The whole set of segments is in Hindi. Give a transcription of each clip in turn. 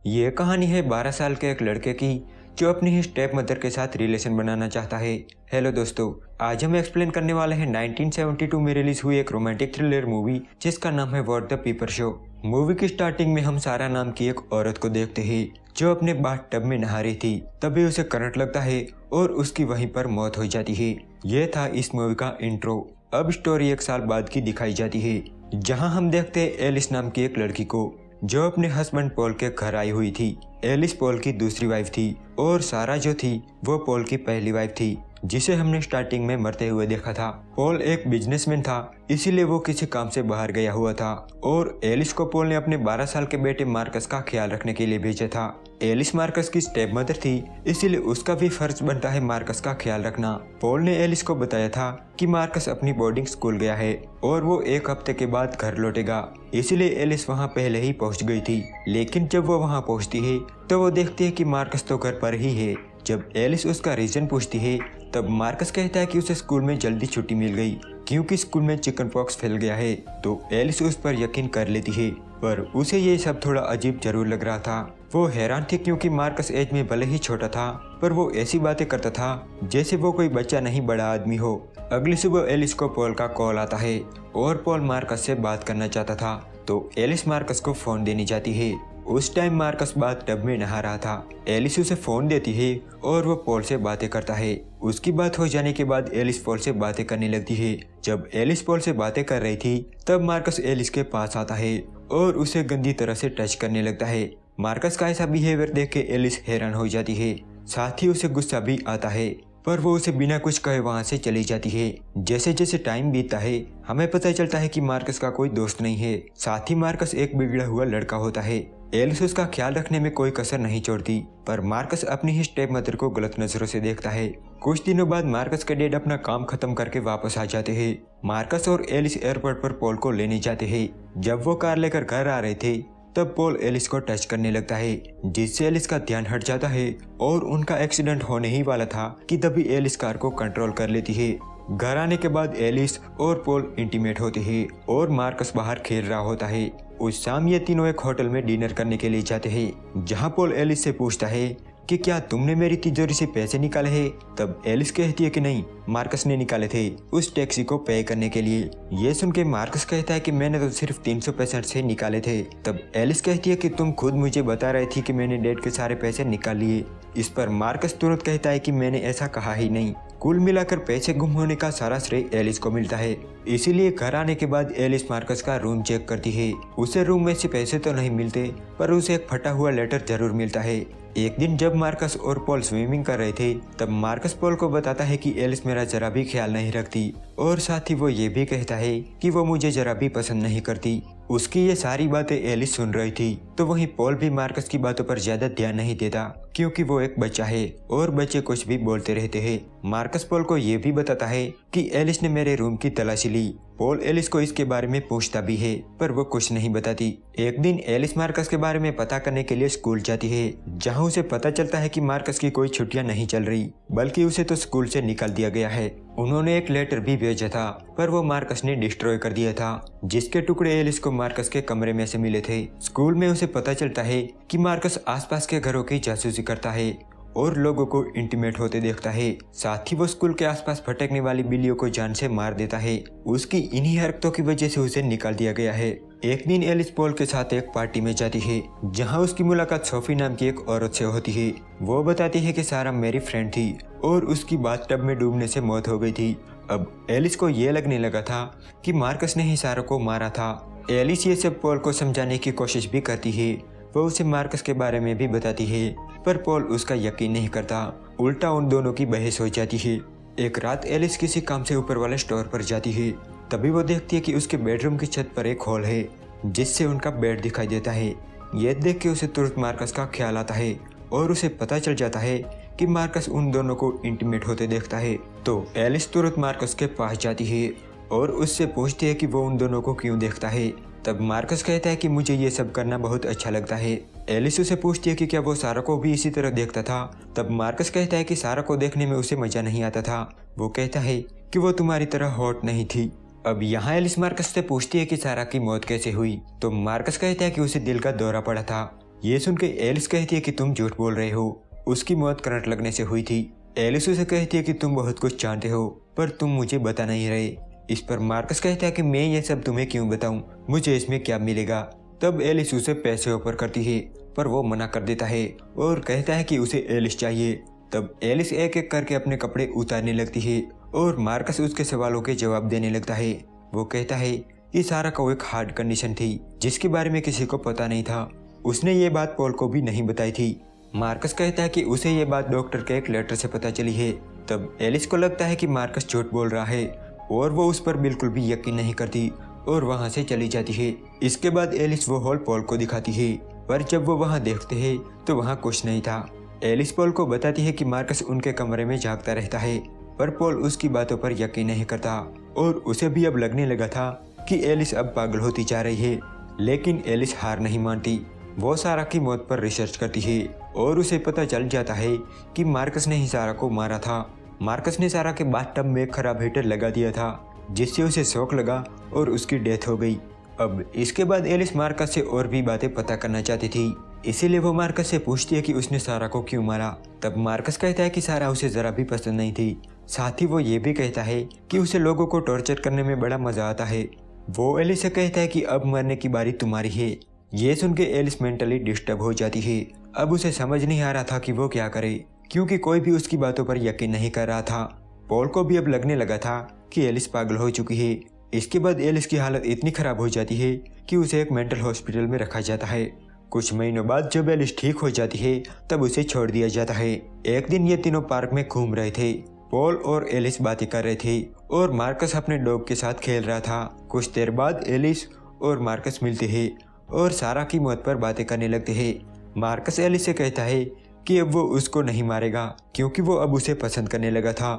ये कहानी है 12 साल के एक लड़के की जो अपनी ही स्टेप मदर के साथ रिलेशन बनाना चाहता है। हेलो दोस्तों, आज हम एक्सप्लेन करने वाले हैं 1972 में रिलीज हुई एक रोमांटिक थ्रिलर मूवी जिसका नाम है व्हाट द पीपर शो। मूवी की स्टार्टिंग में हम सारा नाम की एक औरत को देखते हैं जो अपने बाथ टब में नहा रही थी। तभी उसे करंट लगता है और उसकी वहीं पर मौत हो जाती है। यह था इस मूवी का इंट्रो। अब स्टोरी एक साल बाद की दिखाई जाती है जहां हम देखते हैं एलिस नाम की एक लड़की को जो अपने हस्बैंड पॉल के घर आई हुई थी। एलिस पॉल की दूसरी वाइफ थी और सारा जो थी वो पॉल की पहली वाइफ थी जिसे हमने स्टार्टिंग में मरते हुए देखा था। पॉल एक बिजनेसमैन था, इसीलिए वो किसी काम से बाहर गया हुआ था और एलिस को पॉल ने अपने 12 साल के बेटे मार्कस का ख्याल रखने के लिए भेजा था। एलिस मार्कस की स्टेप मदर थी, इसीलिए उसका भी फर्ज बनता है मार्कस का ख्याल रखना। पॉल ने एलिस को बताया था कि मार्कस अपनी बोर्डिंग स्कूल गया है और वो एक हफ्ते के बाद घर लौटेगा, इसीलिए एलिस वहाँ पहले ही पहुँच गई थी। लेकिन जब वो वहाँ पहुँचती है तो वो देखती है कि मार्कस तो घर पर ही है। जब एलिस उसका रीजन पूछती है तब मार्कस कहता है कि उसे स्कूल में जल्दी छुट्टी मिल गई क्योंकि स्कूल में चिकन पॉक्स फैल गया है। तो एलिस उस पर यकीन कर लेती है, पर उसे ये सब थोड़ा अजीब जरूर लग रहा था। वो हैरान थी क्योंकि मार्कस एज में भले ही छोटा था पर वो ऐसी बातें करता था जैसे वो कोई बच्चा नहीं बड़ा आदमी हो। अगली सुबह एलिस को पॉल का कॉल आता है और पॉल मार्कस से बात करना चाहता था तो एलिस मार्कस को फोन देनी चाहती है। उस टाइम मार्कस बाथ टब में नहा रहा था। एलिस उसे फोन देती है और वो पॉल से बातें करता है। उसकी बात हो जाने के बाद एलिस पॉल से बातें करने लगती है। जब एलिस पॉल से बातें कर रही थी तब मार्कस एलिस के पास आता है और उसे गंदी तरह से टच करने लगता है। मार्कस का ऐसा बिहेवियर देख के एलिस हैरान हो जाती है, साथ ही उसे गुस्सा भी आता है, पर वो उसे बिना कुछ कहे वहाँ से चली जाती है। जैसे जैसे टाइम बीतता है हमें पता चलता है कि मार्कस का कोई दोस्त नहीं है, साथ ही मार्कस एक बिगड़ा हुआ लड़का होता है। एलिस उसका ख्याल रखने में कोई कसर नहीं छोड़ती, पर मार्कस अपनी ही स्टेप मदर को गलत नजरों से देखता है। कुछ दिनों बाद मार्कस के डैड अपना काम खत्म करके वापस आ जाते हैं। मार्कस और एलिस एयरपोर्ट पर पॉल को लेने जाते हैं। जब वो कार लेकर घर आ रहे थे तब पॉल एलिस को टच करने लगता है जिससे एलिस का ध्यान हट जाता है और उनका एक्सीडेंट होने ही वाला था कि तभी एलिस कार को कंट्रोल कर लेती है। घर आने के बाद एलिस और पॉल इंटीमेट होते हैं और मार्कस बाहर खेल रहा होता है। उस शाम ये तीनों एक होटल में डिनर करने के लिए जाते हैं जहां पॉल एलिस से पूछता है कि क्या तुमने मेरी तिजोरी से पैसे निकाले हैं? तब एलिस कहती है कि नहीं, मार्कस ने निकाले थे उस टैक्सी को पे करने के लिए। ये सुन के मार्कस कहता है कि मैंने तो सिर्फ 300 पैसे से निकाले थे। तब एलिस कहती है कि तुम खुद मुझे बता रही थी कि मैंने डैड के सारे पैसे निकाल लिए। इस पर मार्कस तुरंत कहता है कि मैंने ऐसा कहा ही नहीं। कुल मिलाकर पैसे गुम होने का सारा श्रेय एलिस को मिलता है। इसीलिए घर आने के बाद एलिस मार्कस का रूम चेक करती है। उसे रूम में से पैसे तो नहीं मिलते पर उसे एक फटा हुआ लेटर जरूर मिलता है। एक दिन जब मार्कस और पॉल स्विमिंग कर रहे थे तब मार्कस पॉल को बताता है कि एलिस मेरा जरा भी ख्याल नहीं रखती और साथ ही वो ये भी कहता है कि वो मुझे जरा भी पसंद नहीं करती। उसकी ये सारी बातें एलिस सुन रही थी तो वहीं पॉल भी मार्कस की बातों पर ज्यादा ध्यान नहीं देता क्योंकि वो एक बच्चा है और बच्चे कुछ भी बोलते रहते हैं। मार्कस पॉल को ये भी बताता है कि एलिस ने मेरे रूम की तलाशी ली। पॉल एलिस को इसके बारे में पूछता भी है पर वो कुछ नहीं बताती। एक दिन एलिस मार्कस के बारे में पता करने के लिए स्कूल जाती है जहां उसे पता चलता है कि मार्कस की कोई छुट्टियां नहीं चल रही बल्कि उसे तो स्कूल से निकाल दिया गया है। उन्होंने एक लेटर भी भेजा था पर वो मार्कस ने डिस्ट्रॉय कर दिया था जिसके टुकड़े एलिस को मार्कस के कमरे में से मिले थे। स्कूल में उसे पता चलता है कि मार्कस आसपास के घरों की जासूसी करता है और लोगों को इंटीमेट होते देखता है। साथ ही वो स्कूल के आसपास भटकने वाली बिल्लियों को जान से मार देता है। उसकी इन्हीं हरकतों की वजह से उसे निकाल दिया गया है। एक दिन एलिस पॉल के साथ एक पार्टी में जाती है जहां उसकी मुलाकात सोफी नाम की एक औरत से होती है। वो बताती है कि सारा मेरी फ्रेंड थी और उसकी बाथ टब में डूबने से मौत हो गई थी। अब एलिस को ये लगने लगा था कि मार्कस ने ही सारा को मारा था। एलिस ये सब पॉल को समझाने की कोशिश भी करती है। वो उसे मार्कस के बारे में भी बताती है पर पॉल उसका यकीन नहीं करता। उल्टा उन दोनों की बहस हो जाती है। एक रात एलिस किसी काम से ऊपर वाले स्टोर पर जाती है। तभी वो देखती है कि उसके बेडरूम की छत पर एक हॉल है जिससे उनका बेड दिखाई देता है। ये देख के उसे तुरंत मार्कस का ख्याल आता है और उसे पता चल जाता है कि मार्कस उन दोनों को इंटीमेट होते देखता है। तो एलिस तुरंत मार्कस के पास जाती है और उससे पूछती है कि वो उन दोनों को क्यों देखता है। तब मार्कस कहता है कि मुझे ये सब करना बहुत अच्छा लगता है। एलिस उसे पूछती है कि क्या वो सारा को भी इसी तरह देखता था। तब मार्कस कहता है कि सारा को देखने में उसे मजा नहीं आता था। वो कहता है कि वो तुम्हारी तरह हॉट नहीं थी। अब यहाँ एलिस मार्कस से पूछती है कि सारा की मौत कैसे हुई। तो मार्कस कहता है कि उसे दिल का दौरा पड़ा था ये सुन के एलिस कहती है कि तुम झूठ बोल रहे हो, उसकी मौत करंट लगने से हुई थी। एलिस उसे कहती है कि तुम बहुत कुछ जानते हो पर तुम मुझे बता नहीं रहे। इस पर मार्कस कहता है कि मैं ये सब तुम्हें क्यों बताऊं, मुझे इसमें क्या मिलेगा। तब एलिस उसे पैसे ऑफर करती है पर वो मना कर देता है और कहता है कि उसे एलिस चाहिए। तब एलिस एक एक करके अपने कपड़े उतारने लगती है और मार्कस उसके सवालों के जवाब देने लगता है। वो कहता है कि सारा को एक हार्ट कंडीशन थी जिसके बारे में किसी को पता नहीं था। उसने ये बात पॉल को भी नहीं बताई थी। मार्कस कहता है कि उसे ये बात डॉक्टर के एक लेटर से पता चली है। तब एलिस को लगता है कि मार्कस झूठ बोल रहा है और वो उस पर बिल्कुल भी यकीन नहीं करती और वहाँ से चली जाती है। इसके बाद एलिस वो हॉल पॉल को दिखाती है पर जब वो वहाँ देखते हैं तो वहाँ कुछ नहीं था। एलिस पॉल को बताती है कि मार्कस उनके कमरे में जागता रहता है पर पॉल उसकी बातों पर यकीन नहीं करता और उसे भी अब लगने लगा था कि एलिस अब पागल होती जा रही है। लेकिन एलिस हार नहीं मानती। वो सारा की मौत पर रिसर्च करती है और उसे पता चल जाता है कि मार्कस ने ही सारा को मारा था। मार्कस ने सारा के बाथटब में खराब हीटर लगा दिया था जिससे उसे शॉक लगा और उसकी डेथ हो गई। अब इसके बाद एलिस मार्कस से और भी बातें पता करना चाहती थी, इसीलिए वो मार्कस से पूछती है कि उसने सारा को क्यों मारा। तब मार्कस कहता है कि सारा उसे जरा भी पसंद नहीं थी। साथ ही वो ये भी कहता है कि उसे लोगों को टॉर्चर करने में बड़ा मजा आता है। वो एलिस से कहता है कि अब मरने की बारी तुम्हारी है। ये सुन के एलिस मेंटली डिस्टर्ब हो जाती है। अब उसे समझ नहीं आ रहा था कि वो क्या करे क्योंकि कोई भी उसकी बातों पर यकीन नहीं कर रहा था। पॉल को भी अब लगने लगा था कि एलिस पागल हो चुकी है। इसके बाद एलिस की हालत इतनी खराब हो जाती है कि उसे एक मेंटल हॉस्पिटल में रखा जाता है। कुछ महीनों बाद जब एलिस ठीक हो जाती है तब उसे छोड़ दिया जाता है। एक दिन ये तीनों पार्क में घूम रहे थे। पॉल और एलिस बातें कर रहे थे और मार्कस अपने डॉग के साथ खेल रहा था। कुछ देर बाद एलिस और मार्कस मिलते हैं और सारा की मौत पर बातें करने लगते हैं। मार्कस एलिस से कहता है कि अब वो उसको नहीं मारेगा क्योंकि वो अब उसे पसंद करने लगा था।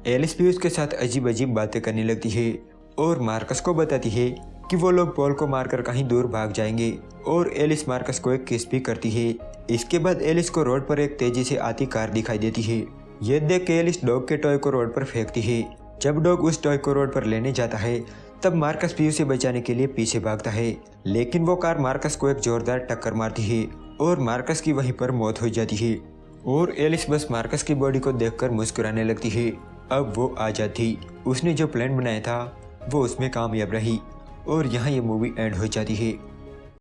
एलिस भी उसके साथ अजीब अजीब बातें करने लगती है और मार्कस को बताती है कि वो लोग पॉल को मारकर कहीं दूर भाग जाएंगे और एलिस मार्कस को एक किस भी करती है। इसके बाद एलिस को रोड पर एक तेजी से आती कार दिखाई देती है। ये देख के एलिस डॉग के टॉय को रोड पर फेंकती है। जब डॉग उस टॉय को रोड पर लेने जाता है तब मार्कस भी उसे बचाने के लिए पीछे भागता है, लेकिन वो कार मार्कस को एक जोरदार टक्कर मारती है और मार्कस की वहीं पर मौत हो जाती है और एलिस बस मार्कस की बॉडी को देखकर मुस्कुराने लगती है। अब वो आज़ाद थी। उसने जो प्लान बनाया था वो उसमें कामयाब रही और यहाँ ये मूवी एंड हो जाती है।